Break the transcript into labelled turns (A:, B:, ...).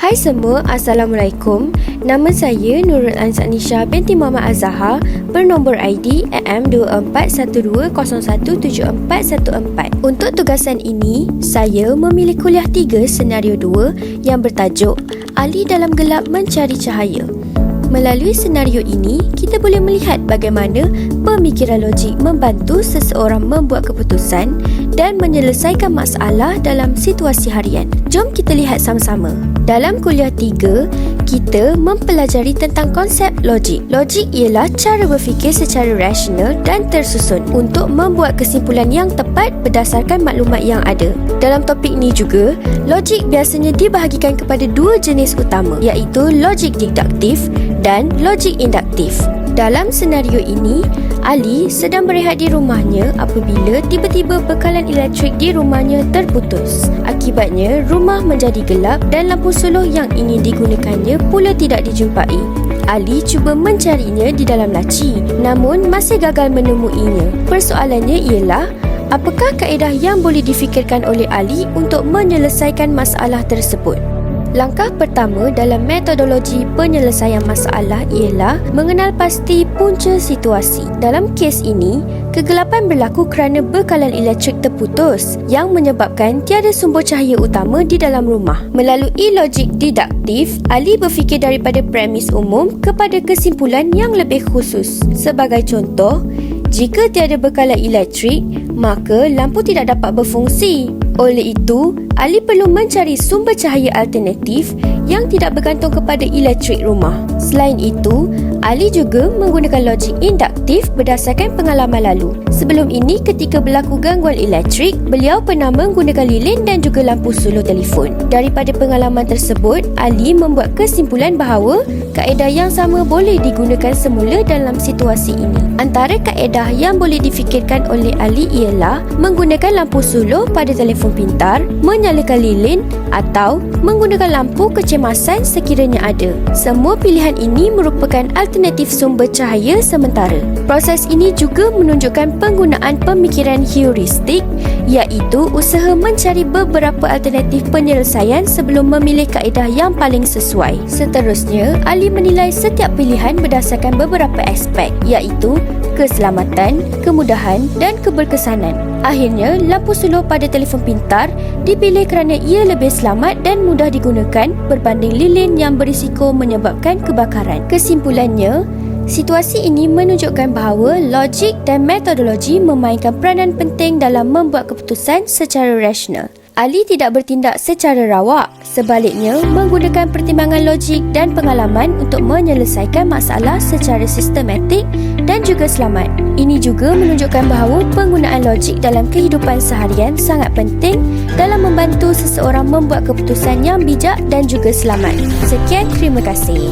A: Hai semua, Assalamualaikum. Nama saya Nurul Ansanisha binti Muhammad Azahar, bernombor ID AM2412017414. Untuk tugasan ini, saya memilih kuliah 3 senario 2 yang bertajuk Ali dalam Gelap Mencari Cahaya. Melalui senario ini, kita boleh melihat bagaimana pemikiran logik membantu seseorang membuat keputusan dan menyelesaikan masalah dalam situasi harian. Jom kita lihat sama-sama. Dalam kuliah 3, kita mempelajari tentang konsep logik. Logik ialah cara berfikir secara rasional dan tersusun untuk membuat kesimpulan yang tepat berdasarkan maklumat yang ada. Dalam topik ini juga, logik biasanya dibahagikan kepada 2 jenis utama, iaitu logik deduktif dan logik induktif. Dalam senario ini, Ali sedang berehat di rumahnya apabila tiba-tiba bekalan elektrik di rumahnya terputus. Akibatnya, rumah menjadi gelap dan lampu suluh yang ingin digunakannya pula tidak dijumpai. Ali cuba mencarinya di dalam laci, namun masih gagal menemuinya. Persoalannya ialah, apakah kaedah yang boleh difikirkan oleh Ali untuk menyelesaikan masalah tersebut? Langkah pertama dalam metodologi penyelesaian masalah ialah mengenal pasti punca situasi. Dalam kes ini, kegelapan berlaku kerana bekalan elektrik terputus yang menyebabkan tiada sumber cahaya utama di dalam rumah. Melalui logik deduktif, Ali berfikir daripada premis umum kepada kesimpulan yang lebih khusus. Sebagai contoh, jika tiada bekalan elektrik, maka lampu tidak dapat berfungsi. Oleh itu, Ali perlu mencari sumber cahaya alternatif yang tidak bergantung kepada elektrik rumah. Selain itu, Ali juga menggunakan logik induktif berdasarkan pengalaman lalu. Sebelum ini, ketika berlaku gangguan elektrik, beliau pernah menggunakan lilin dan juga lampu suluh telefon. Daripada pengalaman tersebut, Ali membuat kesimpulan bahawa kaedah yang sama boleh digunakan semula dalam situasi ini. Antara kaedah yang boleh difikirkan oleh Ali ialah menggunakan lampu suluh pada telefon pintar, menyalakan lilin atau menggunakan lampu kecemasan sekiranya ada. Semua pilihan ini merupakan alternatif sumber cahaya sementara. Proses ini juga menunjukkan penggunaan pemikiran heuristik, iaitu usaha mencari beberapa alternatif penyelesaian sebelum memilih kaedah yang paling sesuai. Seterusnya, Ali menilai setiap pilihan berdasarkan beberapa aspek, iaitu keselamatan, kemudahan dan keberkesanan. Akhirnya, lampu suluh pada telefon pintar dipilih kerana ia lebih selamat dan mudah digunakan berbanding lilin yang berisiko menyebabkan kebakaran. Kesimpulannya, situasi ini menunjukkan bahawa logik dan metodologi memainkan peranan penting dalam membuat keputusan secara rasional. Ali tidak bertindak secara rawak, sebaliknya menggunakan pertimbangan logik dan pengalaman untuk menyelesaikan masalah secara sistematik dan juga selamat. Ini juga menunjukkan bahawa penggunaan logik dalam kehidupan seharian sangat penting dalam membantu seseorang membuat keputusan yang bijak dan juga selamat. Sekian, terima kasih.